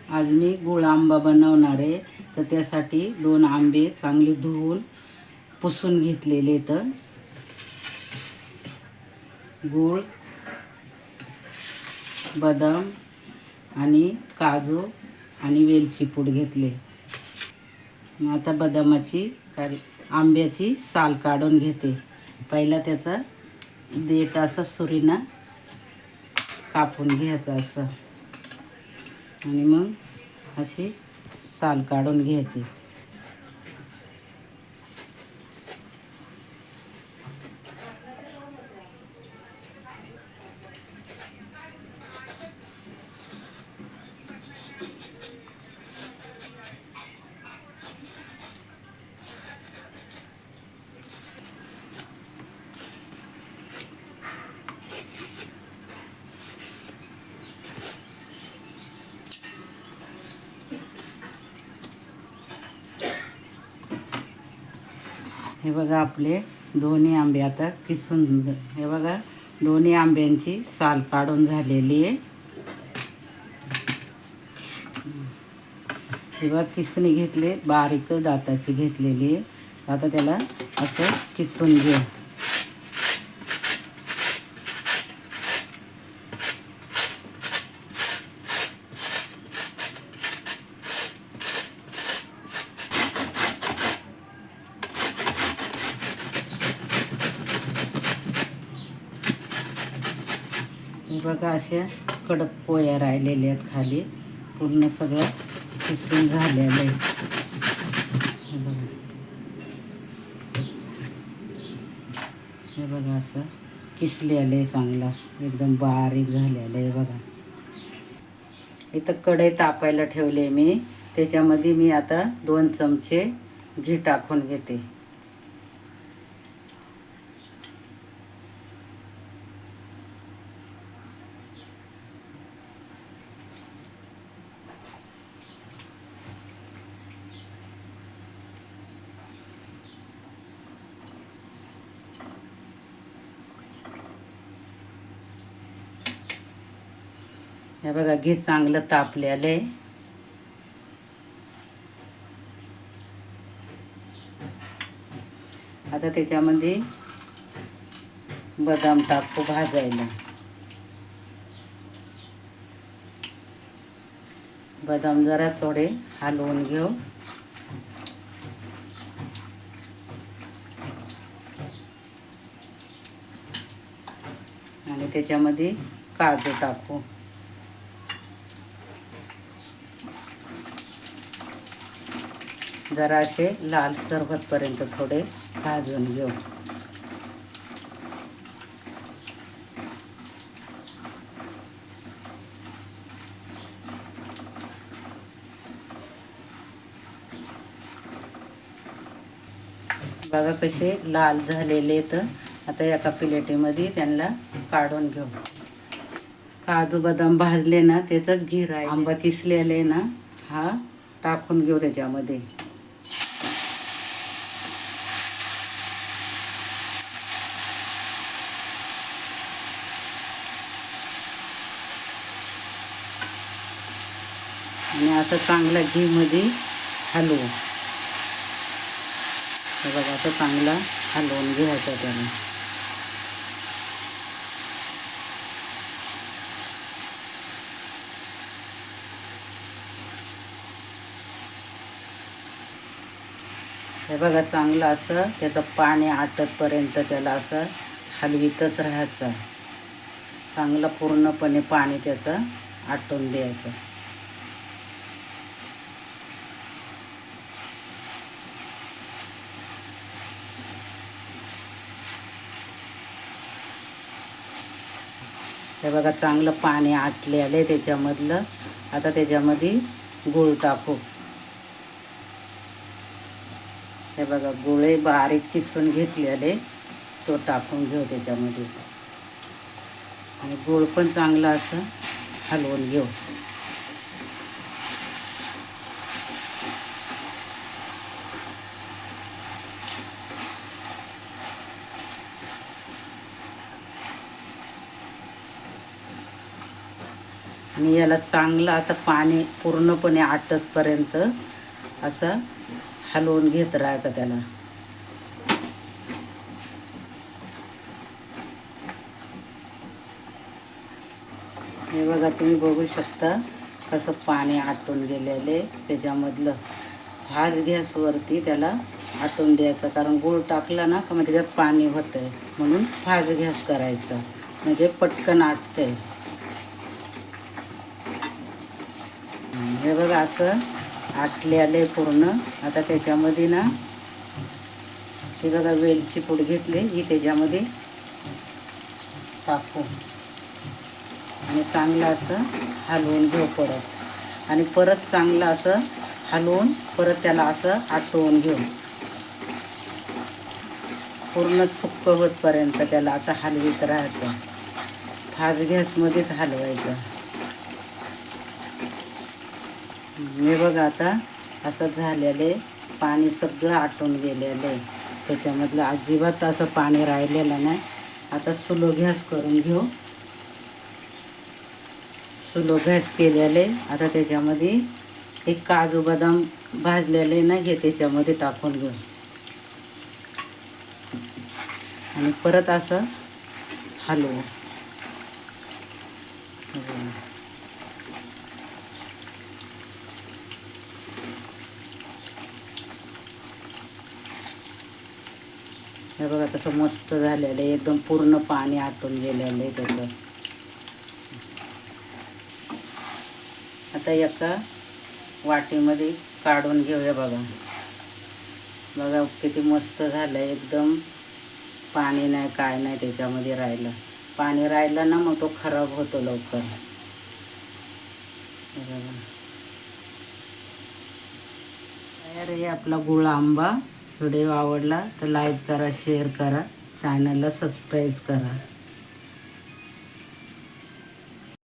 आज मी गुळ आंबा बनवणार आहे. तर त्यासाठी 2 आंबे चांगले धुवून पुसून घेतलेले. तर गूळ, बदाम आणि काजू आणि वेलची पूड घेतले. आता बदामाची आंब्याची साल काढून घेते. पहिला त्याचा देठ असं सुरीनं कापून घ्यायचं असं आणि मग अशी साल काढून घ्यायची. हे बघा आपले दोन्ही आंबे आता किसून, हे बघा दोन्ही आंब्यांची साल काढून झालेली आहे. हे बघा किसणी घेतले, बारीक दाताची घेतलेली आहे. आता त्याला असं किसून घेऊ. हे बघा अशा कडक पोया राहिलेल्या आहेत खाली. पूर्ण सगळं किसून झालेलं आहे. हे बघा, हे बघा असं किसलेलं आहे, चांगला एकदम बारीक झालेलं आहे. बघा इथं कढई तापायला ठेवले मी. त्याच्यामध्ये मी आता 2 चमचे घी टाकून घेते. हे बघा घी चांगलं तापलेलं आहे. आता त्याच्यामध्ये बदाम टाकू भाजायला. बदाम जरा थोडे हलवून घेऊ. आणि त्याच्यामध्ये काजू टाकू. जरा असे लालसर होतपर्यंत थोडे भाजून घेऊ. बघा कसे लाल झालेले. तर आता एका प्लेटीमध्ये त्यांना काढून घेऊ. काजू बदाम भाजले ना, त्याचंच घी राहील. आंबा किसलेले ना, हा टाकून घेऊ त्याच्यामध्ये. आणि असं चांगला घीमध्ये हलवू. हे बघा असं चांगला हलवून घ्यायचं त्याला. हे बघा चांगलं असं त्याचं पाणी आटतपर्यंत त्याला असं हलवीतच राहायचं. चांगलं पूर्णपणे पाणी त्याचं आटून द्यायचं. हे बघा चांगलं पाणी आटलेलं आहे त्याच्यामधलं. आता त्याच्यामध्ये गूळ टाकू. हे बघा गुळे बारीक किसून घेतलेले, तो टाकून घेऊ त्याच्यामध्ये. आणि गूळ पण चांगला असं हलवून घेऊ. आणि आणि याला चांगलं आता पाणी पूर्णपणे आटतपर्यंत असं हलवून घेत राहायचं त्याला. हे बघा, तुम्ही बघू शकता कसं पाणी आटून गेलेले त्याच्यामधलं. हाच गॅसवरती त्याला आटून द्यायचं, कारण गूळ टाकला ना का मग त्याच्यात पाणी होतं आहे, म्हणून फास्ट गॅस करायचा म्हणजे पटकन आटते. हे बघा असं आटलेले पूर्ण. आता त्याच्यामध्ये ना हे बघा वेलची पूड घेतली, ही त्याच्यामध्ये टाकू आणि चांगलं असं हलवून घेऊ परत. आणि परत चांगलं असं हलवून परत त्याला असं आटवून घेऊ. पूर्ण सुक्क होतपर्यंत त्याला असं हलवीत राहायचं. फास्ट गॅसमध्येच हलवायचं. हे बघा आता असं झालेले पाणी सगळं आटून गेलेलं आहे. त्याच्यामधलं अजिबात असं पाणी राहिलेलं नाही. आता स्लो गॅस करून घेऊ. स्लो गॅस केलेले. आता त्याच्यामध्ये एक काजू बदाम भाजलेले ना हे त्याच्यामध्ये टाकून घेऊ आणि परत असं हलवू. हे बघा तसं मस्त झालेलं आहे. एकदम पूर्ण पाणी आटून गेलेलं आहे त्याचं. आता एका वाटीमध्ये काढून घेऊया. बघा बघा किती मस्त झालं आहे. एकदम पाणी नाही काय नाही त्याच्यामध्ये राहिलं. पाणी राहिलं ना मग तो खराब होतो लवकर. तयार आहे आपला गुळ आंबा. व्हिडिओ आवडला तर लाईक करा, शेअर करा, चॅनलला सबस्क्राईब करा.